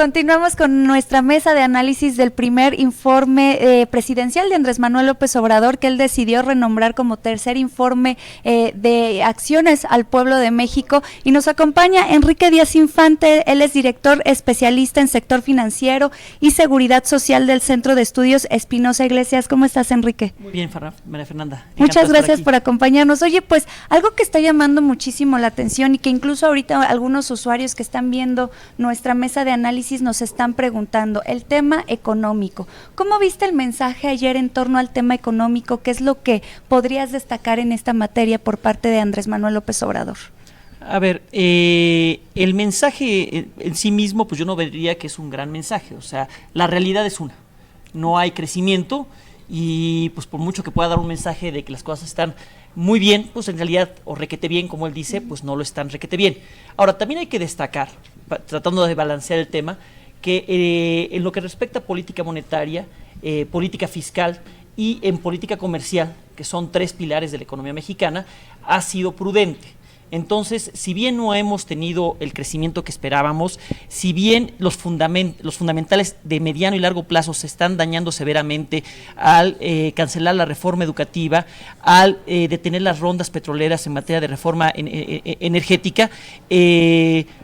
continuamos con nuestra mesa de análisis del primer informe presidencial de Andrés Manuel López Obrador, que él decidió renombrar como tercer informe de acciones al pueblo de México. Y nos acompaña Enrique Díaz Infante, él es director especialista en sector financiero y seguridad social del Centro de Estudios Espinosa Iglesias. ¿Cómo estás, Enrique? Muy bien, María Fernanda. Muchas gracias por acompañarnos. Oye, pues algo que está llamando muchísimo la atención y que incluso ahorita algunos usuarios que están viendo nuestra mesa de análisis nos están preguntando, el tema económico. ¿Cómo viste el mensaje ayer en torno al tema económico? ¿Qué es lo que podrías destacar en esta materia por parte de Andrés Manuel López Obrador? A ver, el mensaje en sí mismo, pues yo no vería que es un gran mensaje. O sea, la realidad es una. No hay crecimiento y pues por mucho que pueda dar un mensaje de que las cosas están muy bien, pues en realidad, o requete bien, como él dice, pues no lo están requete bien. Ahora, también hay que destacar, tratando de balancear el tema, que en lo que respecta a política monetaria, política fiscal y en política comercial, que son tres pilares de la economía mexicana, ha sido prudente. Entonces, si bien no hemos tenido el crecimiento que esperábamos, si bien los fundamentales de mediano y largo plazo se están dañando severamente al cancelar la reforma educativa, al detener las rondas petroleras en materia de reforma energética,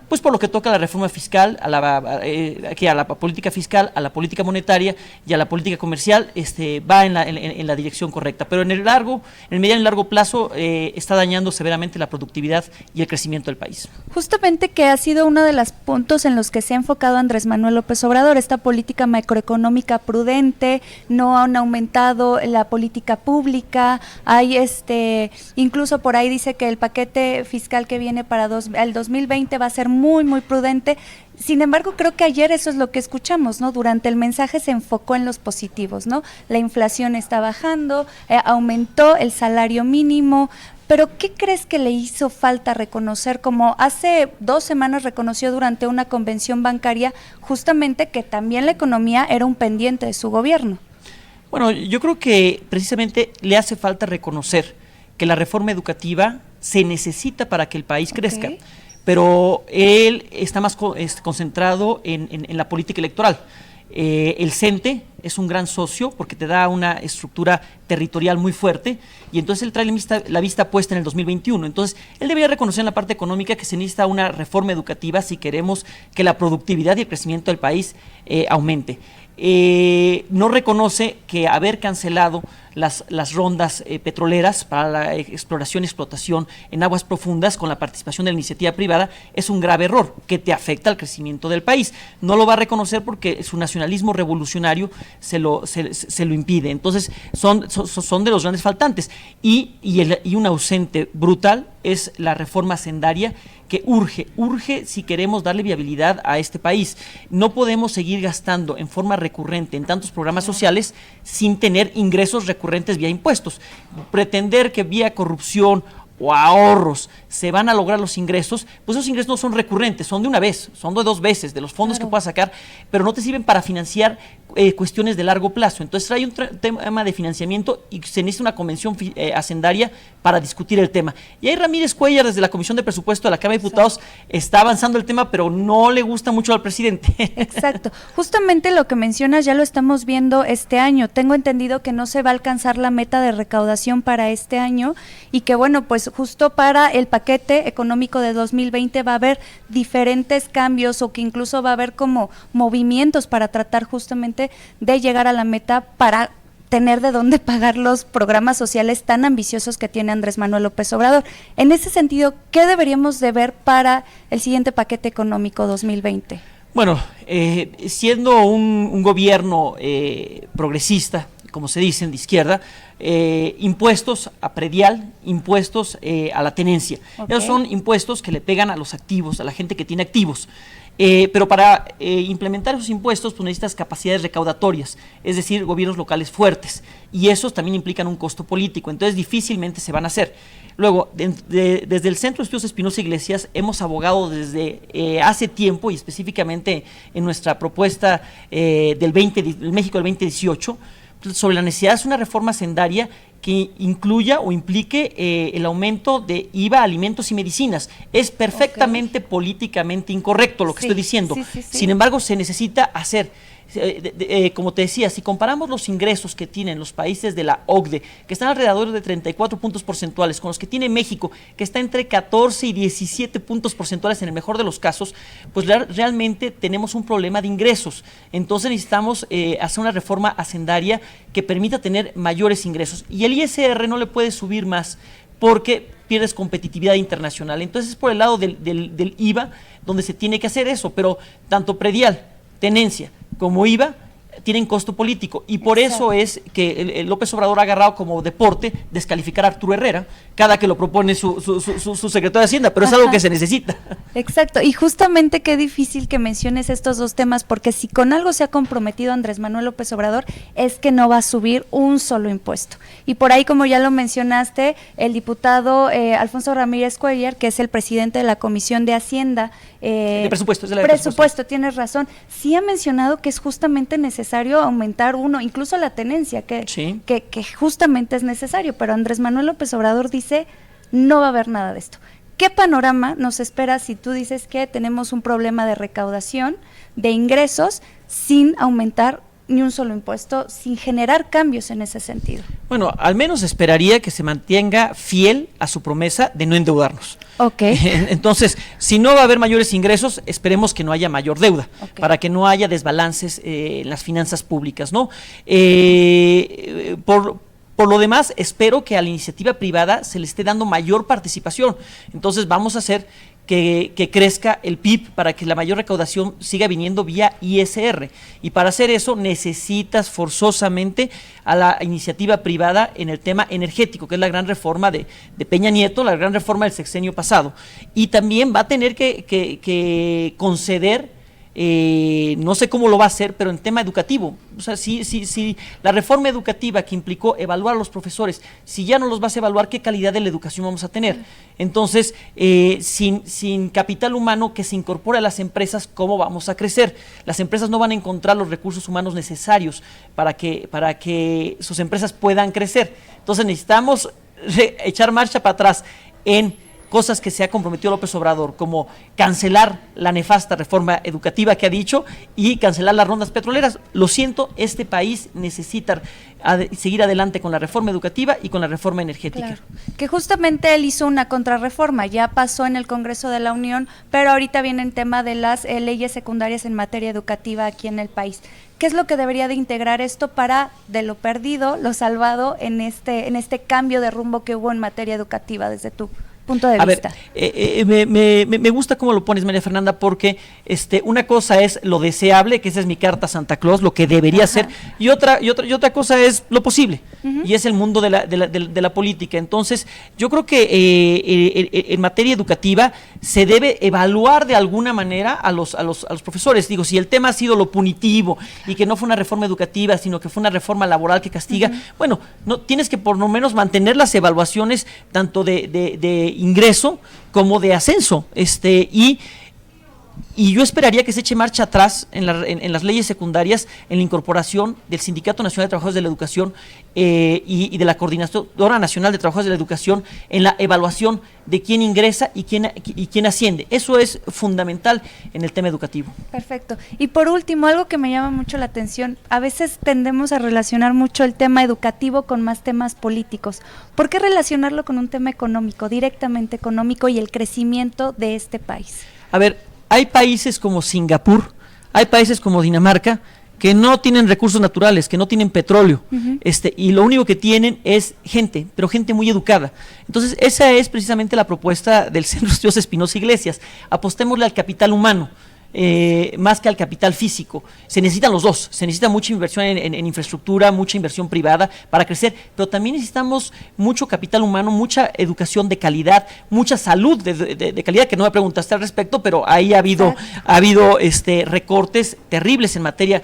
pues por lo que toca a la reforma fiscal, a la política fiscal, a la política monetaria y a la política comercial, va en la dirección correcta. Pero en el mediano y largo plazo está dañando severamente la productividad y el crecimiento del país. Justamente que ha sido uno de los puntos en los que se ha enfocado Andrés Manuel López Obrador, esta política macroeconómica prudente, no han aumentado la política pública, hay incluso por ahí dice que el paquete fiscal que viene para el 2020 va a ser muy, muy prudente. Sin embargo, creo que ayer eso es lo que escuchamos, ¿no? Durante el mensaje se enfocó en los positivos, ¿no? La inflación está bajando, aumentó el salario mínimo. Pero, ¿qué crees que le hizo falta reconocer? Como hace 2 semanas reconoció durante una convención bancaria justamente que también la economía era un pendiente de su gobierno. Bueno, yo creo que precisamente le hace falta reconocer que la reforma educativa se necesita para que el país crezca, pero él está más concentrado en la política electoral. El CENTE es un gran socio porque te da una estructura territorial muy fuerte y entonces él trae la vista puesta en el 2021. Entonces él debería reconocer en la parte económica que se necesita una reforma educativa si queremos que la productividad y el crecimiento del país aumente. No reconoce que haber cancelado las rondas petroleras para la exploración y explotación en aguas profundas con la participación de la iniciativa privada es un grave error que te afecta al crecimiento del país. No lo va a reconocer porque su nacionalismo revolucionario se lo impide. Entonces son de los grandes faltantes y un ausente brutal es la reforma hacendaria que urge si queremos darle viabilidad a este país. No podemos seguir gastando en forma recurrente en tantos programas sociales sin tener ingresos recurrentes vía impuestos. Pretender que vía corrupción o ahorros se van a lograr los ingresos, pues esos ingresos no son recurrentes, son de una vez, son de 2 veces, de los fondos que puedas sacar, pero no te sirven para financiar cuestiones de largo plazo. Entonces hay un tema de financiamiento y se necesita una convención hacendaria para discutir el tema. Y ahí Ramírez Cuellar, desde la Comisión de Presupuesto de la Cámara de Diputados, está avanzando el tema, pero no le gusta mucho al presidente. Exacto. Justamente lo que mencionas ya lo estamos viendo este año. Tengo entendido que no se va a alcanzar la meta de recaudación para este año y que bueno, pues justo para el paquete económico de 2020 va a haber diferentes cambios o que incluso va a haber como movimientos para tratar justamente de llegar a la meta para tener de dónde pagar los programas sociales tan ambiciosos que tiene Andrés Manuel López Obrador. En ese sentido, ¿qué deberíamos de ver para el siguiente paquete económico 2020? Bueno, siendo un gobierno progresista, como se dicen, de izquierda, impuestos a predial, impuestos a la tenencia. Esos son impuestos que le pegan a los activos, a la gente que tiene activos. Pero para implementar esos impuestos pues necesitas capacidades recaudatorias, es decir, gobiernos locales fuertes, y esos también implican un costo político, entonces difícilmente se van a hacer. Luego, desde el Centro de Estudios Espinosa Iglesias hemos abogado desde hace tiempo, y específicamente en nuestra propuesta del México del 2018, sobre la necesidad de una reforma hacendaria que incluya o implique el aumento de IVA a alimentos y medicinas. Es perfectamente políticamente incorrecto lo que estoy diciendo. Sin embargo, se necesita hacer. Como te decía, si comparamos los ingresos que tienen los países de la OCDE, que están alrededor de 34 puntos porcentuales, con los que tiene México, que está entre 14 y 17 puntos porcentuales en el mejor de los casos, pues realmente tenemos un problema de ingresos. Entonces necesitamos hacer una reforma hacendaria que permita tener mayores ingresos. Y el ISR no le puede subir más porque pierdes competitividad internacional. Entonces es por el lado del IVA donde se tiene que hacer eso, pero tanto predial, tenencia, como IVA, tienen costo político, y por eso es que el López Obrador ha agarrado como deporte descalificar a Arturo Herrera cada que lo propone su secretario de Hacienda, pero es algo que se necesita. Exacto, y justamente qué difícil que menciones estos dos temas, porque si con algo se ha comprometido Andrés Manuel López Obrador es que no va a subir un solo impuesto. Y por ahí, como ya lo mencionaste, el diputado Alfonso Ramírez Cuellar, que es el presidente de la Comisión de Hacienda, de presupuesto, es de la de presupuesto, tienes razón, sí ha mencionado que es justamente necesario aumentar incluso la tenencia, que justamente es necesario, pero Andrés Manuel López Obrador dice, no va a haber nada de esto. ¿Qué panorama nos espera si tú dices que tenemos un problema de recaudación, de ingresos, sin aumentar ni un solo impuesto, sin generar cambios en ese sentido? Bueno, al menos esperaría que se mantenga fiel a su promesa de no endeudarnos. Entonces, si no va a haber mayores ingresos, esperemos que no haya mayor deuda, para que no haya desbalances en las finanzas públicas, ¿no? Por lo demás, espero que a la iniciativa privada se le esté dando mayor participación. Entonces vamos a hacer que crezca el PIB para que la mayor recaudación siga viniendo vía ISR. Y para hacer eso necesitas forzosamente a la iniciativa privada en el tema energético, que es la gran reforma de Peña Nieto, la gran reforma del sexenio pasado. Y también va a tener que conceder, no sé cómo lo va a hacer, pero en tema educativo. O sea, si la reforma educativa que implicó evaluar a los profesores, si ya no los vas a evaluar, ¿qué calidad de la educación vamos a tener? Entonces, sin capital humano que se incorpore a las empresas, ¿cómo vamos a crecer? Las empresas no van a encontrar los recursos humanos necesarios para que sus empresas puedan crecer. Entonces necesitamos echar marcha para atrás en cosas que se ha comprometido López Obrador, como cancelar la nefasta reforma educativa que ha dicho y cancelar las rondas petroleras. Lo siento, este país necesita seguir adelante con la reforma educativa y con la reforma energética. Claro, que justamente él hizo una contrarreforma, ya pasó en el Congreso de la Unión, pero ahorita viene el tema de las leyes secundarias en materia educativa aquí en el país. ¿Qué es lo que debería de integrar esto para, de lo perdido, lo salvado en este cambio de rumbo que hubo en materia educativa desde tu punto de vista? Me gusta cómo lo pones, María Fernanda, porque una cosa es lo deseable, que esa es mi carta a Santa Claus, lo que debería ser, y otra cosa es lo posible, y es el mundo de la política. Entonces, yo creo que en materia educativa se debe evaluar de alguna manera a los profesores. Digo, si el tema ha sido lo punitivo y que no fue una reforma educativa, sino que fue una reforma laboral que castiga, bueno, no tienes que por lo menos mantener las evaluaciones tanto de ingreso como de ascenso, y yo esperaría que se eche marcha atrás en las leyes secundarias, en la incorporación del Sindicato Nacional de Trabajadores de la Educación y de la Coordinadora Nacional de Trabajadores de la Educación en la evaluación de quién ingresa y quién asciende. Eso es fundamental en el tema educativo. Perfecto. Y por último, algo que me llama mucho la atención, a veces tendemos a relacionar mucho el tema educativo con más temas políticos. ¿Por qué relacionarlo con un tema económico, directamente económico, y el crecimiento de este país? A ver, hay países como Singapur, hay países como Dinamarca, que no tienen recursos naturales, que no tienen petróleo, y lo único que tienen es gente, pero gente muy educada. Entonces, esa es precisamente la propuesta del Centro de Estudios Espinosa Iglesias. Apostémosle al capital humano, más que al capital físico. Se necesitan los dos, se necesita mucha inversión en infraestructura, mucha inversión privada para crecer, pero también necesitamos mucho capital humano, mucha educación de calidad, mucha salud de calidad, que no me preguntaste al respecto, pero ahí ha habido recortes terribles en materia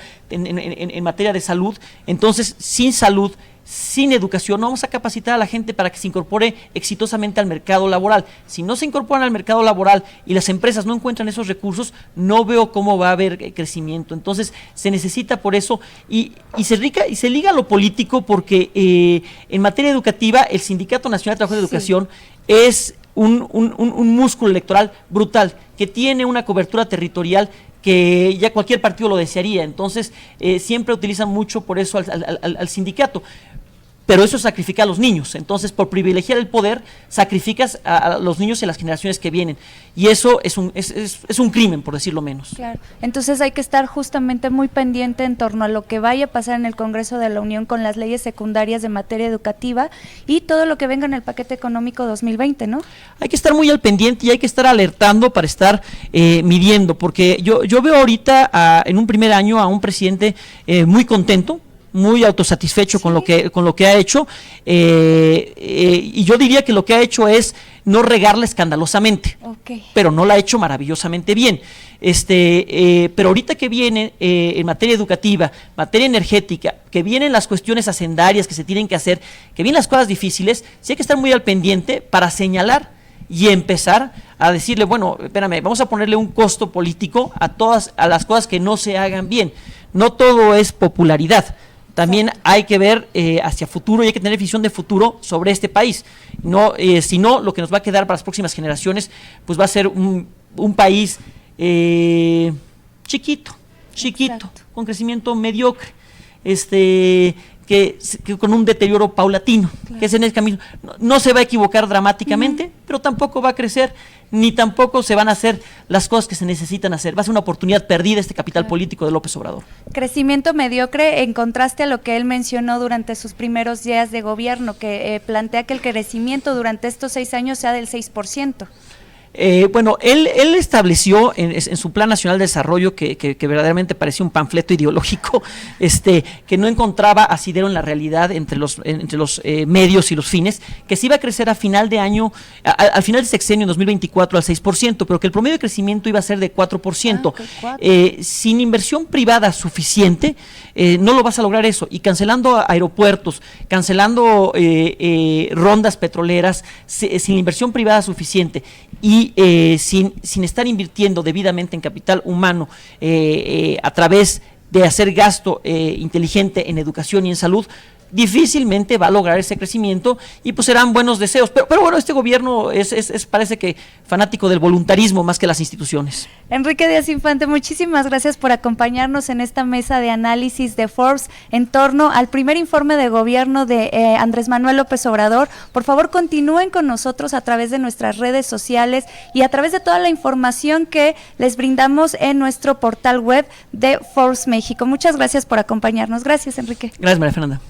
de salud. Entonces, sin salud, sin educación no vamos a capacitar a la gente para que se incorpore exitosamente al mercado laboral. Si no se incorporan al mercado laboral y las empresas no encuentran esos recursos, no veo cómo va a haber crecimiento. Entonces se necesita por eso y se liga a lo político porque en materia educativa el Sindicato Nacional de Trabajo de Educación es un músculo electoral brutal que tiene una cobertura territorial que ya cualquier partido lo desearía. Entonces siempre utilizan mucho por eso al sindicato. Pero eso sacrifica a los niños. Entonces, por privilegiar el poder, sacrificas a los niños y a las generaciones que vienen. Y eso es un crimen, por decirlo menos. Claro. Entonces hay que estar justamente muy pendiente en torno a lo que vaya a pasar en el Congreso de la Unión con las leyes secundarias de materia educativa y todo lo que venga en el paquete económico 2020, ¿no? Hay que estar muy al pendiente y hay que estar alertando para estar midiendo, porque yo veo ahorita en un primer año a un presidente muy contento, muy autosatisfecho con lo que ha hecho, y yo diría que lo que ha hecho es no regarla escandalosamente, pero no la ha hecho maravillosamente bien. Pero ahorita que viene en materia educativa, materia energética, que vienen las cuestiones hacendarias que se tienen que hacer, que vienen las cosas difíciles, sí hay que estar muy al pendiente para señalar y empezar a decirle, bueno, espérame, vamos a ponerle un costo político a las cosas que no se hagan bien. No todo es popularidad. También hay que ver hacia futuro y hay que tener visión de futuro sobre este país. No, si no, lo que nos va a quedar para las próximas generaciones, pues va a ser un país chiquito, con crecimiento mediocre, que con un deterioro paulatino, que es en el camino. No se va a equivocar dramáticamente, pero tampoco va a crecer, ni tampoco se van a hacer las cosas que se necesitan hacer. Va a ser una oportunidad perdida este capital político de López Obrador. Crecimiento mediocre en contraste a lo que él mencionó durante sus primeros días de gobierno, que plantea que el crecimiento durante estos 6 años sea del 6%. Bueno, él estableció en su Plan Nacional de Desarrollo, que verdaderamente parecía un panfleto ideológico, que no encontraba asidero en la realidad entre los medios y los fines, que se iba a crecer a final de año, al final del sexenio en 2024 al 6%, pero que el promedio de crecimiento iba a ser de 4%. Sin inversión privada suficiente, no lo vas a lograr eso, y cancelando aeropuertos, cancelando rondas petroleras, sin inversión privada suficiente y sin estar invirtiendo debidamente en capital humano a través de hacer gasto inteligente en educación y en salud, difícilmente va a lograr ese crecimiento y pues serán buenos deseos. Pero bueno, este gobierno parece que fanático del voluntarismo más que las instituciones. Enrique Díaz Infante, muchísimas gracias por acompañarnos en esta mesa de análisis de Forbes en torno al primer informe de gobierno de Andrés Manuel López Obrador. Por favor, continúen con nosotros a través de nuestras redes sociales y a través de toda la información que les brindamos en nuestro portal web de Forbes México. Muchas gracias por acompañarnos. Gracias, Enrique. Gracias, María Fernanda.